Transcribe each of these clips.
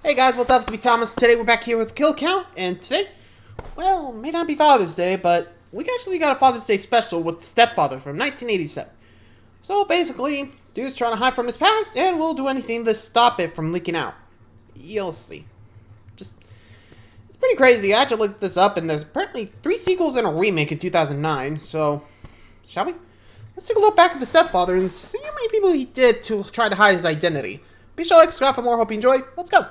Hey guys, what's up? It's me, Thomas. Today we're back here with Kill Count, and today, well, may not be Father's Day, but we actually got a Father's Day special with Stepfather from 1987. So basically, dude's trying to hide from his past, and we'll do anything to stop it from leaking out. You'll see. It's pretty crazy. I actually looked this up, and there's apparently 3 sequels and a remake in 2009, so, shall we? Let's take a look back at the Stepfather and see how many people he did to try to hide his identity. Be sure to like, subscribe for more. Hope you enjoy. Let's go.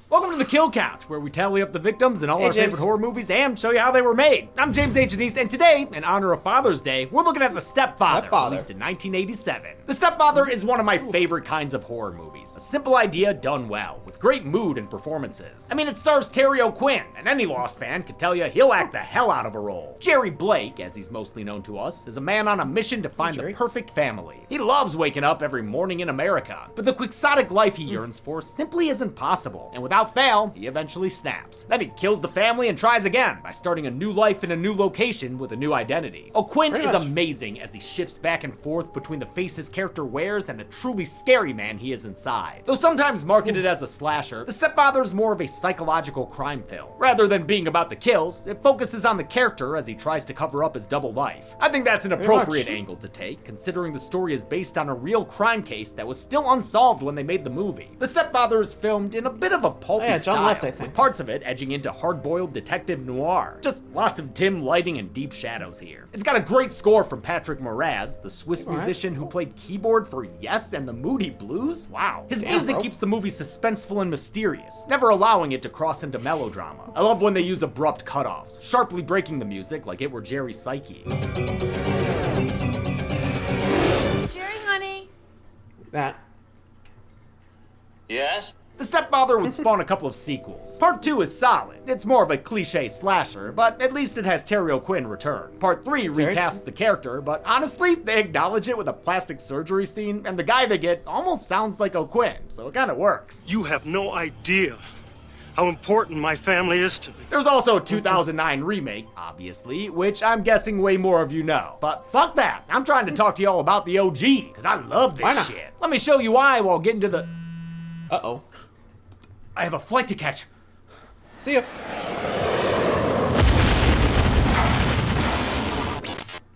Welcome to the Kill Count, where we tally up the victims in all our favorite horror movies and show you how they were made. I'm James H. Denise, and today, in honor of Father's Day, we're looking at The Stepfather, released in 1987. The Stepfather is one of my favorite kinds of horror movies. A simple idea done well, with great mood and performances. I mean, it stars Terry O'Quinn, and any Lost fan can tell you he'll act the hell out of a role. Jerry Blake, as he's mostly known to us, is a man on a mission to find the perfect family. He loves waking up every morning in America, but the quixotic life he yearns for simply isn't possible, and without fail, he eventually snaps. Then he kills the family and tries again by starting a new life in a new location with a new identity. O'Quinn is amazing as he shifts back and forth between the face his character wears and the truly scary man he is inside. Though sometimes marketed as a slasher, The Stepfather is more of a psychological crime film. Rather than being about the kills, it focuses on the character as he tries to cover up his double life. I think that's an appropriate angle to take, considering the story is based on a real crime case that was still unsolved when they made the movie. The Stepfather is filmed in a bit of a pulpy style, with parts of it edging into hard-boiled detective noir. Just lots of dim lighting and deep shadows here. It's got a great score from Patrick Moraz, the Swiss musician who played keyboard for Yes and the Moody Blues. Wow. His music keeps the movie suspenseful and mysterious, never allowing it to cross into melodrama. I love when they use abrupt cutoffs, sharply breaking the music like it were Jerry's psyche. Jerry, honey. That. Yes? The Stepfather would spawn a couple of sequels. Part 2 is solid. It's more of a cliche slasher, but at least it has Terry O'Quinn return. Part 3 recasts the character, but honestly, they acknowledge it with a plastic surgery scene, and the guy they get almost sounds like O'Quinn, so it kinda works. You have no idea how important my family is to me. There's also a 2009 remake, obviously, which I'm guessing way more of you know. But fuck that, I'm trying to talk to y'all about the OG, because I love this shit. Let me show you why while getting to the... Uh-oh. I have a flight to catch. See ya.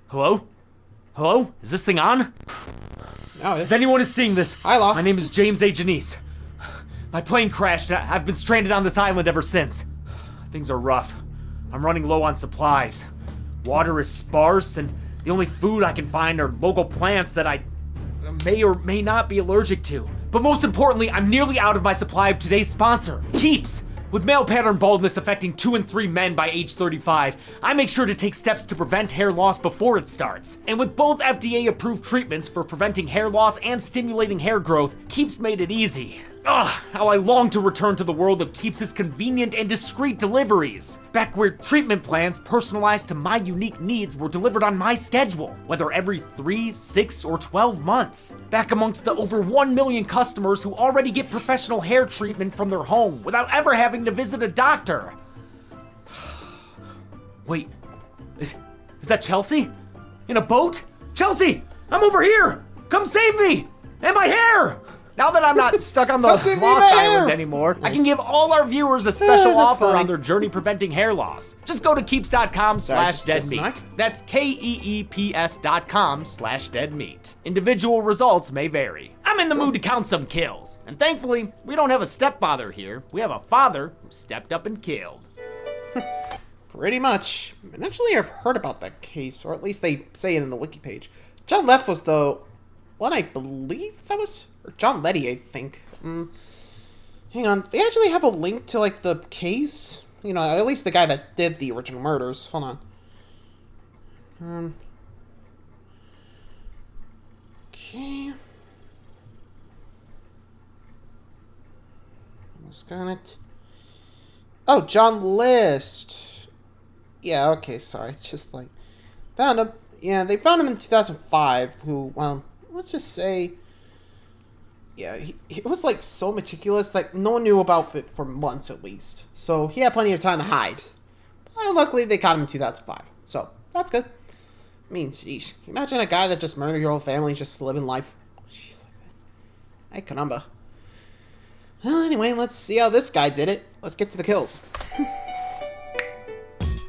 Hello? Hello? Is this thing on? No, if anyone is seeing this, Lost. My name is James A. Janice. My plane crashed and I've been stranded on this island ever since. Things are rough. I'm running low on supplies. Water is sparse and the only food I can find are local plants that I may or may not be allergic to. But most importantly, I'm nearly out of my supply of today's sponsor, Keeps. With male pattern baldness affecting 2 in 3 men by age 35, I make sure to take steps to prevent hair loss before it starts. And with both FDA-approved treatments for preventing hair loss and stimulating hair growth, Keeps made it easy. Ugh, how I long to return to the world of Keeps' convenient and discreet deliveries. Back where treatment plans personalized to my unique needs were delivered on my schedule, whether every 3, 6, or 12 months. Back amongst the over 1 million customers who already get professional hair treatment from their home without ever having to visit a doctor. Wait, is that Chelsea? In a boat? Chelsea, I'm over here! Come save me! And my hair! Now that I'm not stuck on the Lost Island anymore, I can give all our viewers a special offer on their journey preventing hair loss. Just go to keeps.com/deadmeat. That's KEEPS.com/deadmeat. Individual results may vary. I'm in the mood to count some kills. And thankfully, we don't have a stepfather here. We have a father who stepped up and killed. Pretty much. And actually, I've heard about that case, or at least they say it in the wiki page. John Leff was the one, I believe that was, or John Letty, I think. Hang on, they actually have a link to, like, the case? You know, at least the guy that did the original murders. Hold on. Okay. Almost got it. Oh, John List. Yeah, okay, sorry. Just, like, found him. Yeah, they found him in 2005, who, well, let's just say, yeah, he was, like, so meticulous that no one knew about it for months, at least. So, he had plenty of time to hide. But luckily, they caught him in 2005. So, that's good. I mean, jeez. Imagine a guy that just murdered your whole family just living life. Jeez, like Ay caramba. Well, anyway, let's see how this guy did it. Let's get to the kills.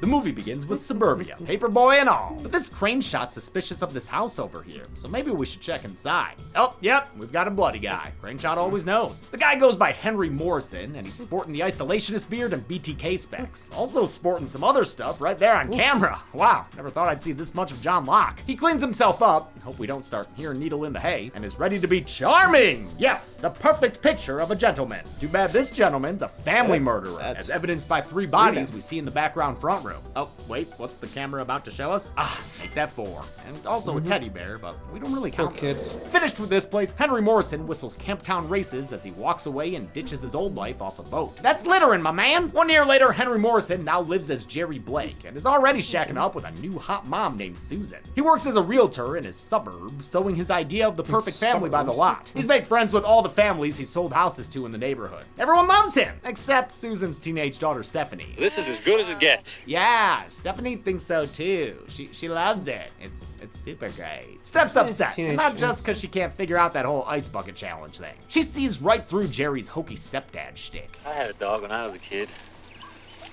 The movie begins with suburbia, paperboy and all. But this crane shot's suspicious of this house over here, so maybe we should check inside. Oh, yep, we've got a bloody guy. Crane shot always knows. The guy goes by Henry Morrison, and he's sporting the isolationist beard and BTK specs. Also sporting some other stuff right there on camera. Wow, never thought I'd see this much of John Locke. He cleans himself up, hope we don't start hearing needle in the hay, and is ready to be charming. Yes, the perfect picture of a gentleman. Too bad this gentleman's a family murderer, as evidenced by 3 bodies we see in the background front room. Oh, wait, what's the camera about to show us? Make that 4. And also a teddy bear, but we don't really count kids. Finished with this place, Henry Morrison whistles Camptown Races as he walks away and ditches his old life off a boat. That's littering, my man! 1 year later, Henry Morrison now lives as Jerry Blake and is already shacking up with a new hot mom named Susan. He works as a realtor in his suburbs, sowing his idea of the perfect family by the lot. He's made friends with all the families he's sold houses to in the neighborhood. Everyone loves him, except Susan's teenage daughter, Stephanie. This is as good as it gets. Yeah, Stephanie thinks so too. She loves it. It's super great. Steph's upset, and not just because she can't figure out that whole ice bucket challenge thing. She sees right through Jerry's hokey stepdad shtick. I had a dog when I was a kid.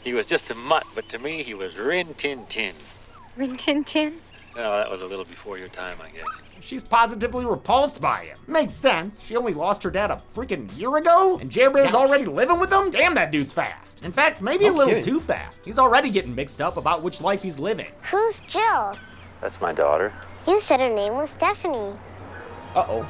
He was just a mutt, but to me he was Rin Tin Tin. Rin Tin Tin? No, that was a little before your time, I guess. She's positively repulsed by him. Makes sense. She only lost her dad a freaking year ago, and Jerry Bear's already living with him? Damn, that dude's fast. In fact, maybe a little too fast. He's already getting mixed up about which life he's living. Who's Jill? That's my daughter. You said her name was Stephanie. Uh-oh.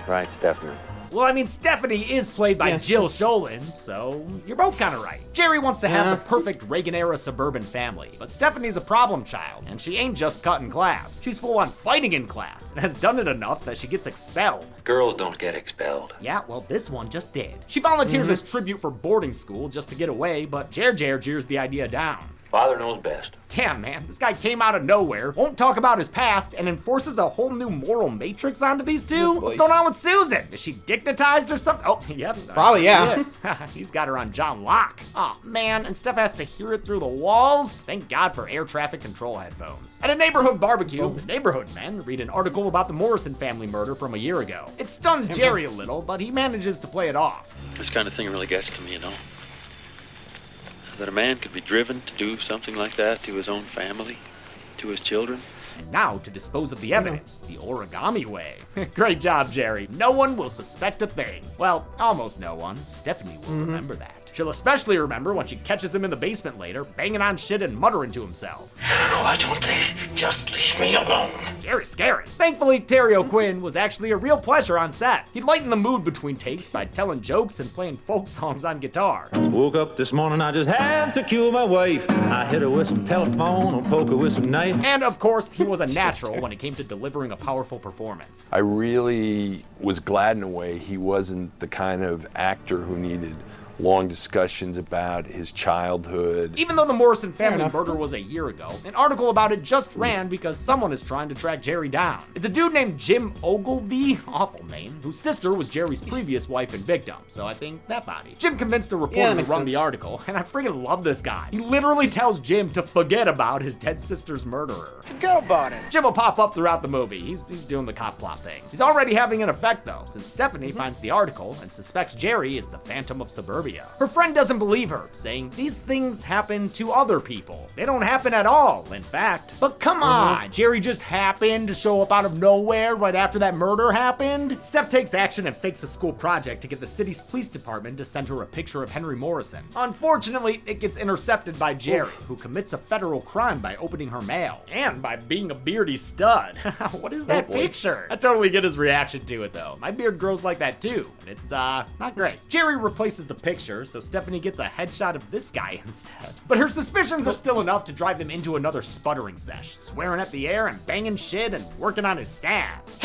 Right, Stephanie. Well, I mean, Stephanie is played by Jill Sholin, so you're both kind of right. Jerry wants to have the perfect Reagan-era suburban family, but Stephanie's a problem child, and she ain't just cutting class. She's full on fighting in class, and has done it enough that she gets expelled. Girls don't get expelled. Yeah, well, this one just did. She volunteers as tribute for boarding school just to get away, but Jer jeers the idea down. Father knows best. Damn, man, this guy came out of nowhere, won't talk about his past, and enforces a whole new moral matrix onto these two? What's going on with Susan? Is she dignitized or something? Oh, yep. Probably, yeah. He's got her on John Locke. Oh, man, and Steph has to hear it through the walls? Thank God for air traffic control headphones. At a neighborhood barbecue, the neighborhood men read an article about the Morrison family murder from a year ago. It stuns Jerry a little, but he manages to play it off. This kind of thing really gets to me, you know. That a man could be driven to do something like that to his own family, to his children. And now to dispose of the evidence, the origami way. Great job, Jerry. No one will suspect a thing. Well, almost no one. Stephanie will remember that. She'll especially remember when she catches him in the basement later, banging on shit and muttering to himself. Why don't they just leave me alone? Very scary. Thankfully, Terry O'Quinn was actually a real pleasure on set. He'd lighten the mood between takes by telling jokes and playing folk songs on guitar. Woke up this morning, I just had to cure my wife. I hit her with some telephone or poke her with some knife. And of course, he was a natural when it came to delivering a powerful performance. I really was glad in a way he wasn't the kind of actor who needed long discussions about his childhood. Even though the Morrison family murder was a year ago, an article about it just ran because someone is trying to track Jerry down. It's a dude named Jim Ogilvie, awful name, whose sister was Jerry's previous wife and victim, so I think that body. Jim convinced a reporter to run the article, and I freaking love this guy. He literally tells Jim to forget about his dead sister's murderer. Forget about it. Jim will pop up throughout the movie. He's doing the cop plot thing. He's already having an effect though, since Stephanie finds the article and suspects Jerry is the Phantom of Suburbia. Her friend doesn't believe her, saying these things happen to other people. They don't happen at all, in fact. But come on, Jerry just happened to show up out of nowhere right after that murder happened? Steph takes action and fakes a school project to get the city's police department to send her a picture of Henry Morrison. Unfortunately, it gets intercepted by Jerry, who commits a federal crime by opening her mail, and by being a beardy stud. What is that picture? I totally get his reaction to it though. My beard grows like that too, and it's not great. Jerry replaces the picture, so Stephanie gets a headshot of this guy instead. But her suspicions are still enough to drive them into another sputtering sesh, swearing at the air and banging shit and working on his stabs.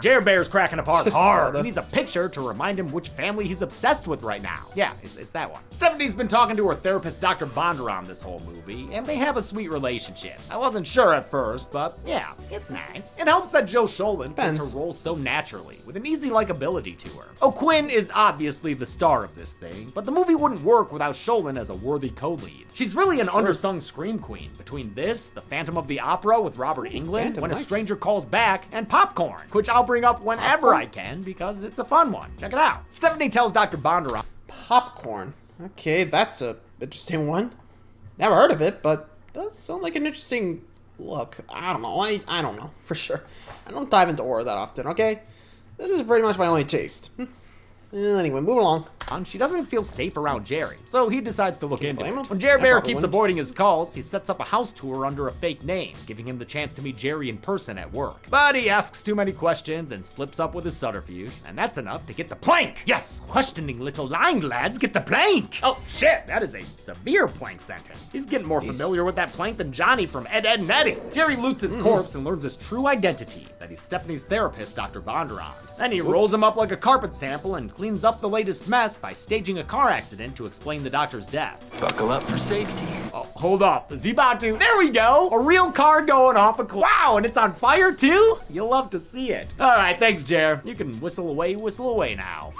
Jer Bear's cracking apart hard. He needs a picture to remind him which family he's obsessed with right now. Yeah, it's that one. Stephanie's been talking to her therapist, Dr. Bondurant, this whole movie, and they have a sweet relationship. I wasn't sure at first, but yeah, it's nice. It helps that Joe Sholin plays her role so naturally, with an easy likability to her. O'Quinn is obviously the star of this thing, but the movie wouldn't work without Sholin as a worthy co-lead. She's really an undersung scream queen between this, The Phantom of the Opera with Robert Englund, When a Stranger Calls Back, and Popcorn, which I'll bring up whenever I can because it's a fun one. Check it out. Stephanie tells Dr. Bondurant. Popcorn. Okay, that's a interesting one. Never heard of it, but does sound like an interesting look. I don't know. I don't know for sure. I don't dive into horror that often, okay? This is pretty much my only taste. Anyway, move along. She doesn't feel safe around Jerry, so he decides to look into it. When Jerry Bear keeps avoiding his calls, he sets up a house tour under a fake name, giving him the chance to meet Jerry in person at work. But he asks too many questions and slips up with his subterfuge, and that's enough to get the plank. Yes, questioning little lying lads get the plank. Oh shit, that is a severe plank sentence. He's getting more familiar with that plank than Johnny from Ed, Ed, and Eddie. Jerry loots his corpse and learns his true identity, that he's Stephanie's therapist, Dr. Bondurant. Then he rolls him up like a carpet sample and cleans up the latest mess by staging a car accident to explain the doctor's death. Buckle up for safety. Oh, hold up. Is he about to? There we go. A real car going off a cliff. Wow, and it's on fire too? You'll love to see it. All right, thanks, Jer. You can whistle away now.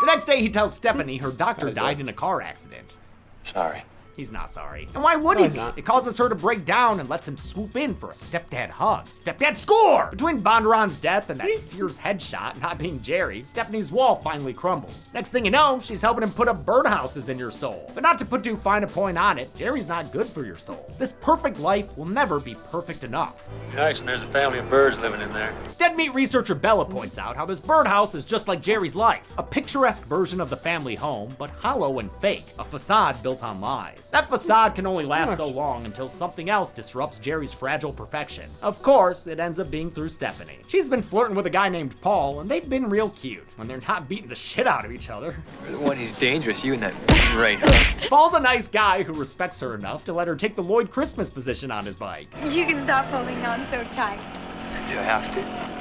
The next day, he tells Stephanie her doctor died in a car accident. Sorry. He's not sorry. And why would he be? It causes her to break down and lets him swoop in for a stepdad hug. Stepdad score! Between Bondurant's death and that Sears headshot not being Jerry, Stephanie's wall finally crumbles. Next thing you know, she's helping him put up birdhouses in your soul. But not to put too fine a point on it, Jerry's not good for your soul. This perfect life will never be perfect enough. Nice, and there's a family of birds living in there. Dead meat researcher Bella points out how this birdhouse is just like Jerry's life. A picturesque version of the family home, but hollow and fake. A facade built on lies. That facade can only last so long until something else disrupts Jerry's fragile perfection. Of course, it ends up being through Stephanie. She's been flirting with a guy named Paul, and they've been real cute when they're not beating the shit out of each other. When he's dangerous, you and that right hook. Paul's a nice guy who respects her enough to let her take the Lloyd Christmas position on his bike. You can stop holding on so tight. Do I have to?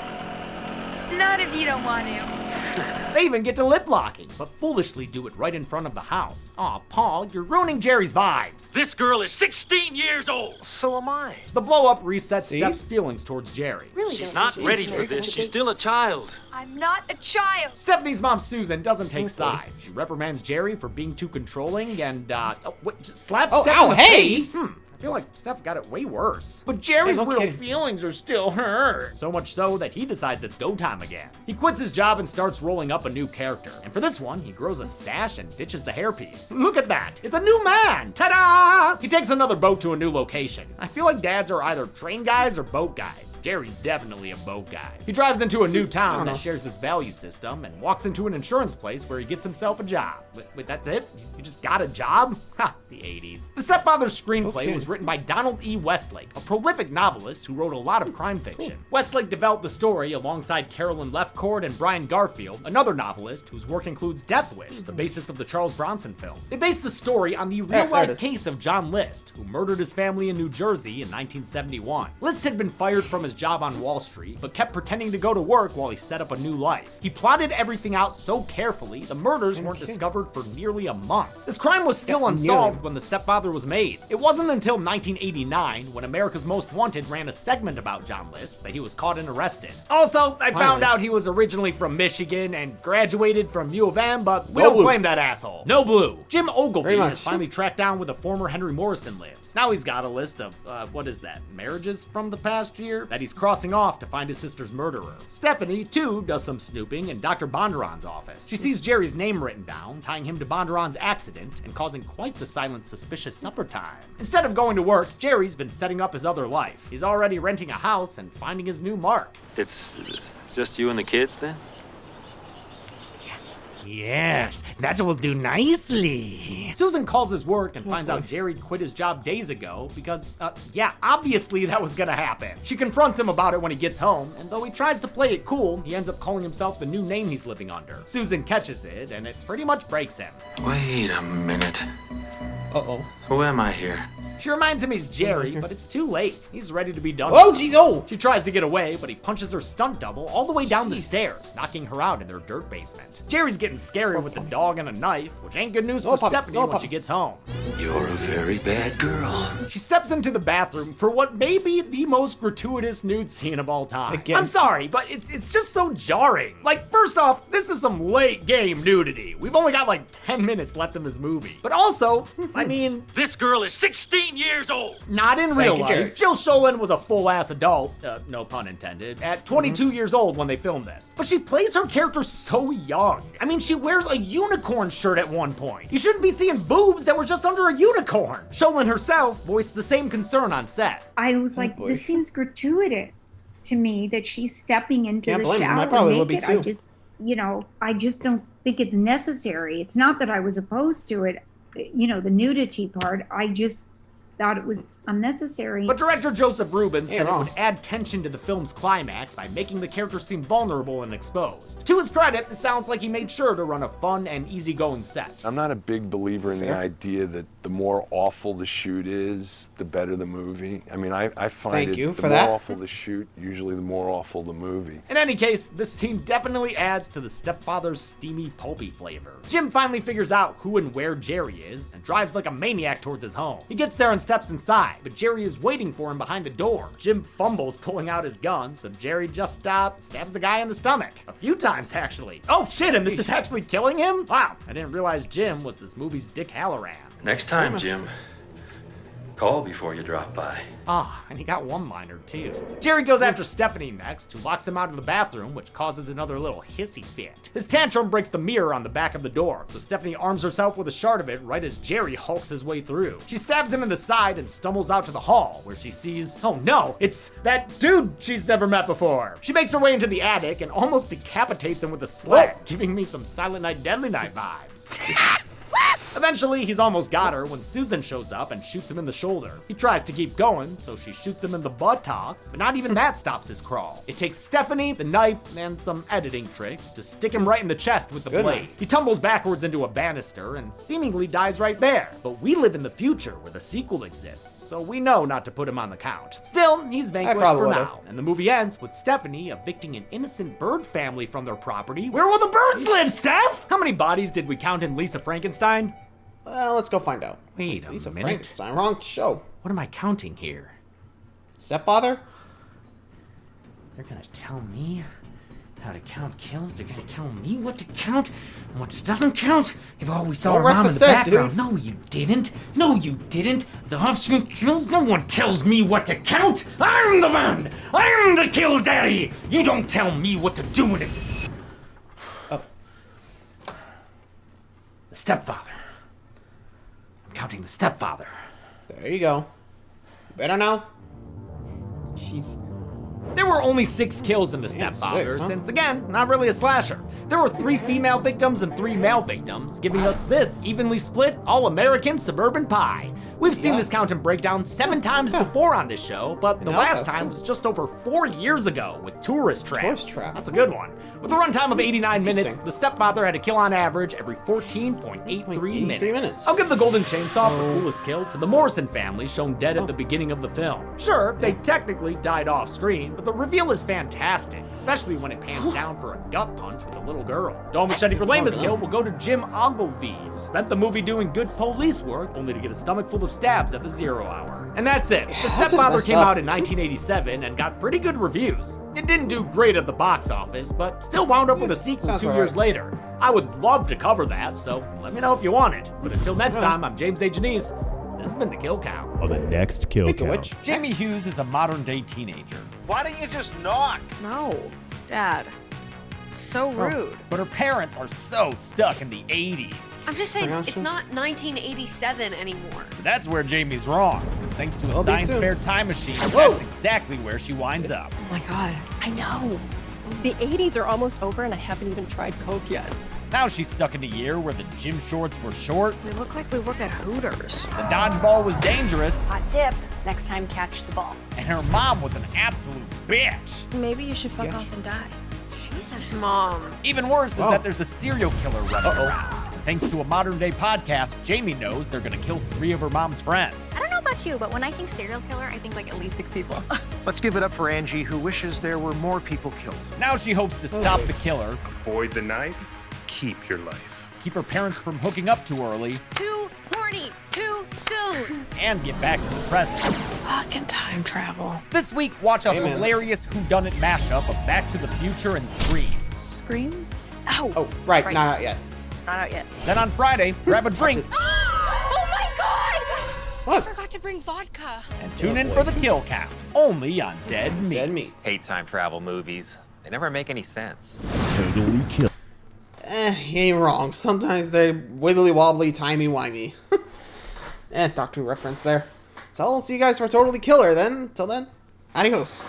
Not if you don't want to. They even get to lip locking, but foolishly do it right in front of the house. Aw, Paul, you're ruining Jerry's vibes. This girl is 16 years old. So am I. The blow-up resets Steph's feelings towards Jerry. Really? She's not ready for this. She's still a child. I'm not a child. Stephanie's mom, Susan, doesn't take sides. She reprimands Jerry for being too controlling and, slaps Steph in the face. I feel like Steph got it way worse. But Jerry's real feelings are still hurt. So much so that he decides it's go time again. He quits his job and starts rolling up a new character. And for this one, he grows a stash and ditches the hairpiece. Look at that. It's a new man. Ta-da! He takes another boat to a new location. I feel like dads are either train guys or boat guys. Jerry's definitely a boat guy. He drives into a new town that shares his value system and walks into an insurance place where he gets himself a job. Wait, that's it? You just got a job? Ha, the 80s. The Stepfather's screenplay was written by Donald E. Westlake, a prolific novelist who wrote a lot of crime fiction. Westlake developed the story alongside Carolyn Lefcourt and Brian Garfield, another novelist whose work includes Death Wish, the basis of the Charles Bronson film. They based the story on the real-life case of John List, who murdered his family in New Jersey in 1971. List had been fired from his job on Wall Street, but kept pretending to go to work while he set up a new life. He plotted everything out so carefully, the murders weren't discovered for nearly a month. This crime was still unsolved when The Stepfather was made. It wasn't until 1989, when America's Most Wanted ran a segment about John List, that he was caught and arrested. Also, I found out he was originally from Michigan and graduated from U of M, but we don't claim that asshole. No blue. Jim Ogilvy has finally tracked down where the former Henry Morrison lives. Now he's got a list of, marriages from the past year that he's crossing off to find his sister's murderer. Stephanie, too, does some snooping in Dr. Bondurant's office. She sees Jerry's name written down, tying him to Bondurant's accident and causing quite the silent, suspicious supper time. Instead of going to work, Jerry's been setting up his other life. He's already renting a house and finding his new mark. It's just you and the kids then? Yes, that will do nicely. Susan calls his work and finds out Jerry quit his job days ago because, obviously that was gonna happen. She confronts him about it when he gets home, and though he tries to play it cool, he ends up calling himself the new name he's living under. Susan catches it, and it pretty much breaks him. Wait a minute. Uh-oh. Who am I here? She reminds him he's Jerry, but it's too late. He's ready to be done. Oh, geez, oh! She tries to get away, but he punches her stunt double all the way down the stairs, knocking her out in their dirt basement. Jerry's getting scary with the dog and a knife, which ain't good news for Stephanie when she gets home. You're a very bad girl. She steps into the bathroom for what may be the most gratuitous nude scene of all time. I'm sorry, but it's just so jarring. Like, first off, this is some late game nudity. We've only got like 10 minutes left in this movie. But also, I mean... This girl is 16 years old. Not in real you, Jerry. life. Jill Sholin was a full-ass adult, no pun intended, at 22 years old when they filmed this. But she plays her character so young. I mean, she wears a unicorn shirt at one point. You shouldn't be seeing boobs that were just under a unicorn. Sholin herself voiced the same concern on set. I was like, this seems gratuitous to me that she's stepping into Can't the blame him. I shower probably would be naked. too. I just don't think it's necessary. It's not that I was opposed to it, the nudity part. I just thought it was unnecessary. But director Joseph Rubin said it wrong. would add tension to the film's climax by making the character seem vulnerable and exposed. To his credit, it sounds like he made sure to run a fun and easygoing set. I'm not a big believer in the Fair. idea that the more awful the shoot is, the better the movie. I mean, I find Thank you the for more that. awful the shoot, usually the more awful the movie. In any case, this scene definitely adds to the stepfather's steamy, pulpy flavor. Jim finally figures out who and where Jerry is and drives like a maniac towards his home. He gets there and steps inside, but Jerry is waiting for him behind the door. Jim fumbles pulling out his gun, so Jerry just stabs the guy in the stomach. A few times, actually. Oh shit, and this is actually killing him? Wow, I didn't realize Jim was this movie's Dick Halloran. Next time, Jim, call before you drop by. Ah, and he got one-liner too. Jerry goes after Stephanie next, who locks him out of the bathroom, which causes another little hissy fit. His tantrum breaks the mirror on the back of the door, so Stephanie arms herself with a shard of it right as Jerry hulks his way through. She stabs him in the side and stumbles out to the hall, where she sees, oh no, it's that dude she's never met before. She makes her way into the attic and almost decapitates him with a sled, giving me some Silent Night, Deadly Night vibes. Eventually, he's almost got her when Susan shows up and shoots him in the shoulder. He tries to keep going, so she shoots him in the buttocks, but not even that stops his crawl. It takes Stephanie, the knife, and some editing tricks to stick him right in the chest with the blade. He tumbles backwards into a banister and seemingly dies right there. But we live in the future where the sequel exists, so we know not to put him on the count. Still, he's vanquished for now, and the movie ends with Stephanie evicting an innocent bird family from their property. Where will the birds live, Steph? How many bodies did we count in Lisa Frankenstein? Well, let's go find out. Wait a Lisa minute. Frankenstein, wrong show. What am I counting here? Stepfather? They're gonna tell me how to count kills. They're gonna tell me what to count and what doesn't count. If we saw Don't our wreck mom the in the set, background. dude. No, you didn't. No, you didn't. The offspring kills. No one tells me what to count. I'm the man. I'm the kill daddy. You don't tell me what to do with it. Oh. The stepfather. I'm counting the stepfather. There you go. Better now? Jeez. There were only 6 kills in The Stepfather, 6, huh? since again, not really a slasher. There were 3 female victims and 3 male victims, giving us this evenly split, all-American suburban pie. We've seen this count and breakdown 7 times before on this show, but the last time was just over 4 years ago with Tourist Trap. Tourist Trap. That's a good one. With a runtime of 89 minutes, The Stepfather had a kill on average every 14.83 minutes. I'll give the Golden Chainsaw for coolest kill to the Morrison family, shown dead at the beginning of the film. Sure, they technically died off screen, but the reveal is fantastic, especially when it pans down for a gut punch with a little girl. Dome Machete for lamest kill will go to Jim Ogilvie, who spent the movie doing good police work only to get a stomach full of stabs at the 0 hour. And that's it. The Stepfather came out in 1987 and got pretty good reviews. It didn't do great at the box office, but still wound up with a sequel 2 years later. I would love to cover that, so let me know if you want it. But until next time, I'm James A. Janice. This has been the Kill Count. On the next Kill Count. Jamie Hughes is a modern-day teenager. Why don't you just knock? No, Dad. It's so rude. But her parents are so stuck in the 80s. I'm just saying, it's not 1987 anymore. That's where Jamie's wrong, because thanks to a I'll be science soon. fair time machine, that's exactly where she winds up. Oh my God. I know. The 80s are almost over and I haven't even tried Coke yet. Now she's stuck in a year where the gym shorts were short, We look like we work at Hooters. the dodgeball was dangerous, Hot tip, next time catch the ball. and her mom was an absolute bitch. Maybe you should fuck off and die. Jesus, Mom. Even worse is that there's a serial killer running around. Thanks to a modern-day podcast, Jamie knows they're gonna kill 3 of her mom's friends. I don't know about you, but when I think serial killer, I think like at least 6 people. Let's give it up for Angie, who wishes there were more people killed. Now she hopes to stop the killer, Avoid the knife, keep your life. keep her parents from hooking up too early, Too horny, too soon. and get back to the present. Fucking time travel. This week, watch a hilarious whodunit mashup of Back to the Future and Scream. Scream? Ow. Oh, right, not out yet. It's not out yet. Then on Friday, grab a drink. Oh my God! What? I forgot to bring vodka. And tune in for the kill count, only on Dead Meat. Dead Meat. Hate time travel movies. They never make any sense. Totally kill. You ain't wrong. Sometimes they're wibbly wobbly, timey wimey. Doctor Who reference there. So I'll see you guys for Totally Killer then. Till then, adios.